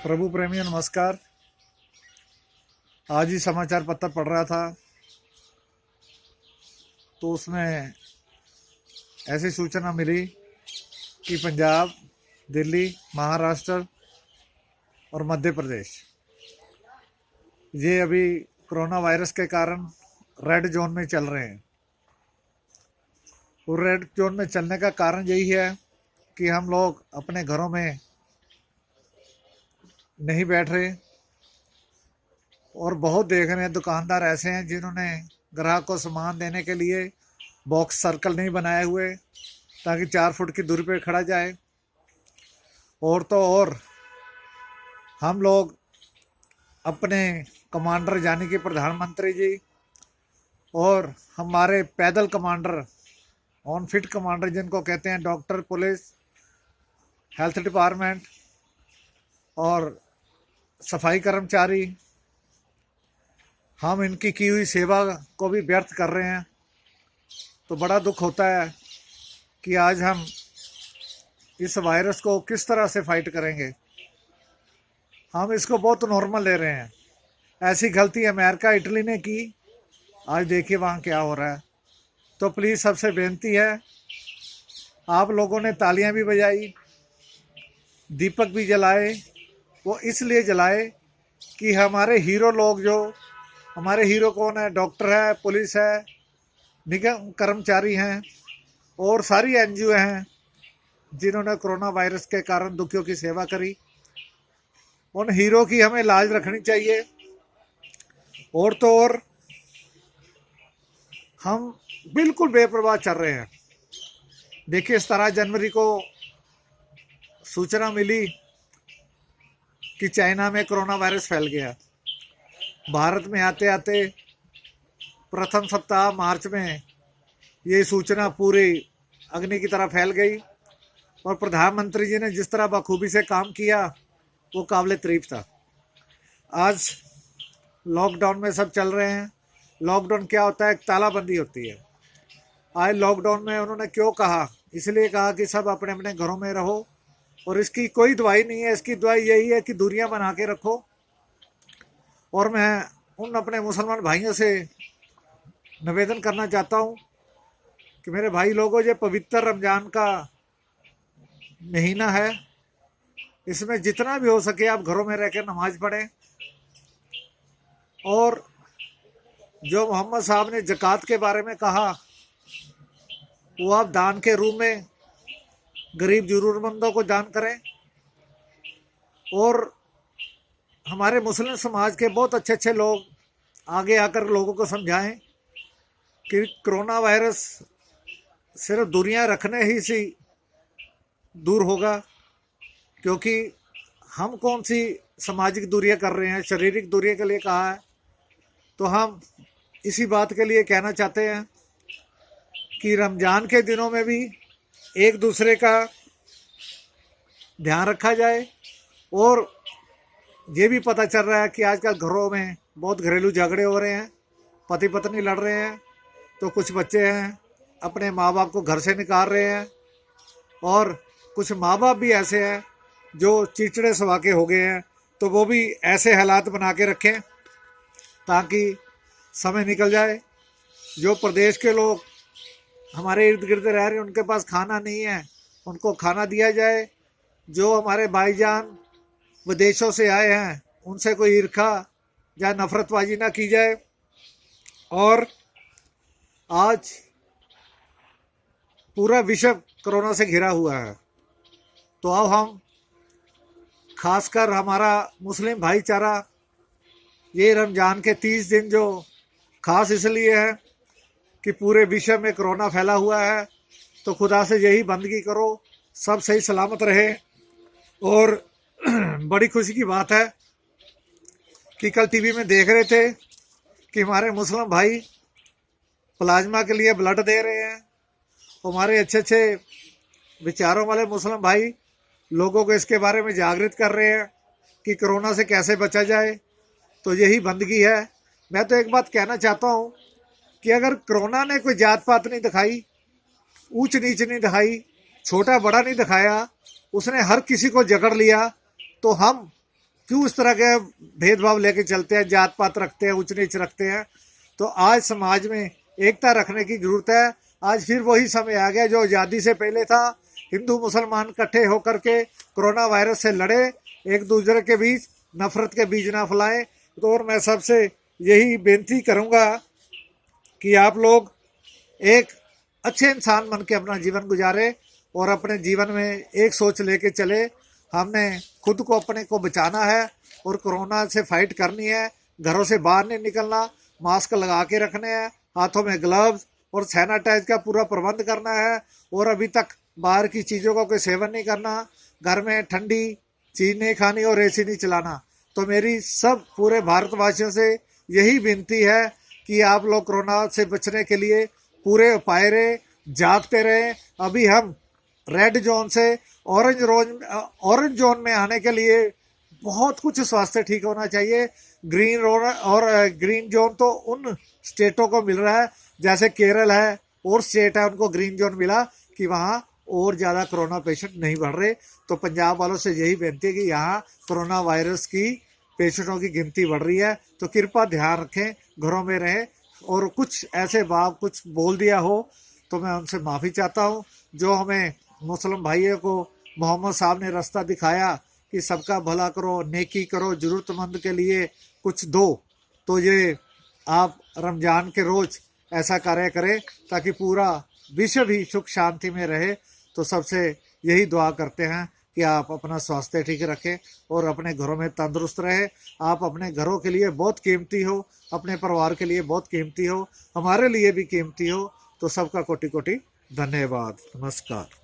प्रभु प्रेमियों नमस्कार। आज ही समाचार पत्र पढ़ रहा था तो उसमें ऐसी सूचना मिली कि पंजाब, दिल्ली, महाराष्ट्र और मध्य प्रदेश ये अभी कोरोना वायरस के कारण रेड जोन में चल रहे हैं। और रेड जोन में चलने का कारण यही है कि हम लोग अपने घरों में नहीं बैठ रहे और बहुत देख रहे हैं दुकानदार ऐसे हैं जिन्होंने ग्राहक को सामान देने के लिए बॉक्स सर्कल नहीं बनाए हुए ताकि 4 फुट की दूरी पर खड़ा जाए। और तो और हम लोग अपने कमांडर यानी कि प्रधानमंत्री जी और हमारे पैदल कमांडर, ऑन फिट कमांडर जिनको कहते हैं, डॉक्टर, पुलिस, हेल्थ डिपार्टमेंट और सफाई कर्मचारी, हम इनकी की हुई सेवा को भी व्यर्थ कर रहे हैं। तो बड़ा दुख होता है कि आज हम इस वायरस को किस तरह से फाइट करेंगे। हम इसको बहुत नॉर्मल ले रहे हैं। ऐसी गलती अमेरिका, इटली ने की, आज देखिए वहाँ क्या हो रहा है। तो प्लीज़ सबसे बेनती है, आप लोगों ने तालियां भी बजाई, दीपक भी जलाए, वो इसलिए जलाए कि हमारे हीरो लोग, जो हमारे हीरो कौन है, डॉक्टर है, पुलिस है, निगम कर्मचारी हैं और सारी एनजीओ हैं जिन्होंने कोरोना वायरस के कारण दुखियों की सेवा करी, उन हीरो की हमें लाज रखनी चाहिए। और तो और हम बिल्कुल बेपरवाह चल रहे हैं। देखिए 17 जनवरी को सूचना मिली कि चाइना में कोरोना वायरस फैल गया। भारत में आते आते प्रथम सप्ताह मार्च में ये सूचना पूरी अग्नि की तरह फैल गई और प्रधानमंत्री जी ने जिस तरह बखूबी से काम किया वो काबिल तारीफ था। आज लॉकडाउन में सब चल रहे हैं। लॉकडाउन क्या होता है? एक तालाबंदी होती है। आज लॉकडाउन में उन्होंने क्यों कहा? इसलिए कहा कि सब अपने अपने घरों में रहो और इसकी कोई दवाई नहीं है। इसकी दवाई यही है कि दूरियां बना के रखो। और मैं उन अपने मुसलमान भाइयों से निवेदन करना चाहता हूं कि मेरे भाई लोगों, ये पवित्र रमजान का महीना है, इसमें जितना भी हो सके आप घरों में रहकर नमाज पढ़ें। और जो मोहम्मद साहब ने ज़कात के बारे में कहा वो आप दान के रूप में गरीब जरूरतमंदों को दान करें। और हमारे मुस्लिम समाज के बहुत अच्छे अच्छे लोग आगे आकर लोगों को समझाएं कि कोरोना वायरस सिर्फ दूरियां रखने ही से दूर होगा, क्योंकि हम कौन सी सामाजिक दूरियां कर रहे हैं, शारीरिक दूरियां के लिए कहा है। तो हम इसी बात के लिए कहना चाहते हैं कि रमज़ान के दिनों में भी एक दूसरे का ध्यान रखा जाए। और ये भी पता चल रहा है कि आजकल घरों में बहुत घरेलू झगड़े हो रहे हैं, पति पत्नी लड़ रहे हैं, तो कुछ बच्चे हैं अपने माँ बाप को घर से निकाल रहे हैं और कुछ माँ बाप भी ऐसे हैं जो चिड़चिड़े स्वभाव के हो गए हैं। तो वो भी ऐसे हालात बना के रखें ताकि समय निकल जाए। जो प्रदेश के लोग हमारे इर्द गिर्द रह रहे हैं उनके पास खाना नहीं है, उनको खाना दिया जाए। जो हमारे भाईजान विदेशों से आए हैं उनसे कोई ईर्खा या नफरतबाजी ना की जाए। और आज पूरा विश्व कोरोना से घिरा हुआ है, तो अब हम खासकर हमारा मुस्लिम भाईचारा, ये रमज़ान के 30 दिन जो खास इसलिए है कि पूरे विश्व में कोरोना फैला हुआ है, तो खुदा से यही बंदगी करो सब सही सलामत रहे। और बड़ी खुशी की बात है कि कल टीवी में देख रहे थे कि हमारे मुस्लिम भाई प्लाज्मा के लिए ब्लड दे रहे हैं। हमारे अच्छे अच्छे विचारों वाले मुस्लिम भाई लोगों को इसके बारे में जागृत कर रहे हैं कि कोरोना से कैसे बचा जाए। तो यही बंदगी है। मैं तो एक बात कहना चाहता हूँ कि अगर कोरोना ने कोई जात पात नहीं दिखाई, ऊंच नीच नहीं दिखाई, छोटा बड़ा नहीं दिखाया, उसने हर किसी को जकड़ लिया, तो हम क्यों इस तरह के भेदभाव लेके चलते हैं, जात पात रखते हैं, ऊंच नीच रखते हैं। तो आज समाज में एकता रखने की जरूरत है। आज फिर वही समय आ गया जो आज़ादी से पहले था। हिंदू मुसलमान इकट्ठे होकर के कोरोना वायरस से लड़े, एक दूसरे के बीच नफरत के बीज ना फैलाएं। तो और मैं सबसे यही बेनती करूंगा कि आप लोग एक अच्छे इंसान बन के अपना जीवन गुजारे और अपने जीवन में एक सोच लेके चले। हमने खुद को अपने को बचाना है और कोरोना से फाइट करनी है। घरों से बाहर नहीं निकलना, मास्क लगा के रखने हैं, हाथों में ग्लव्स और सैनिटाइज का पूरा प्रबंध करना है। और अभी तक बाहर की चीज़ों का कोई सेवन नहीं करना, घर में ठंडी चीज़ नहीं खानी और एसी नहीं चलाना। तो मेरी सब पूरे भारतवासियों से यही विनती है कि आप लोग कोरोना से बचने के लिए पूरे उपाय रहे, जागते रहे। अभी हम रेड जोन से ऑरेंज जोन में आने के लिए बहुत कुछ स्वास्थ्य ठीक होना चाहिए। ग्रीन जोन तो उन स्टेटों को मिल रहा है, जैसे केरल है और स्टेट है उनको ग्रीन जोन मिला कि वहाँ और ज़्यादा कोरोना पेशेंट नहीं बढ़ रहे। तो पंजाब वालों से यही विनती है कि यहाँ कोरोना वायरस की पेशेंटों की गिनती बढ़ रही है, तो कृपया ध्यान रखें, घरों में रहें। और कुछ ऐसे बात कुछ बोल दिया हो तो मैं उनसे माफ़ी चाहता हूँ। जो हमें मुस्लिम भाइयों को मोहम्मद साहब ने रास्ता दिखाया कि सबका भला करो, नेकी करो, ज़रूरतमंद के लिए कुछ दो, तो ये आप रमज़ान के रोज़ ऐसा कार्य करें ताकि पूरा विश्व भी सुख शांति में रहे। तो सबसे यही दुआ करते हैं कि आप अपना स्वास्थ्य ठीक रखें और अपने घरों में तंदुरुस्त रहे। आप अपने घरों के लिए बहुत कीमती हो, अपने परिवार के लिए बहुत कीमती हो, हमारे लिए भी कीमती हो। तो सबका कोटि कोटि धन्यवाद। नमस्कार।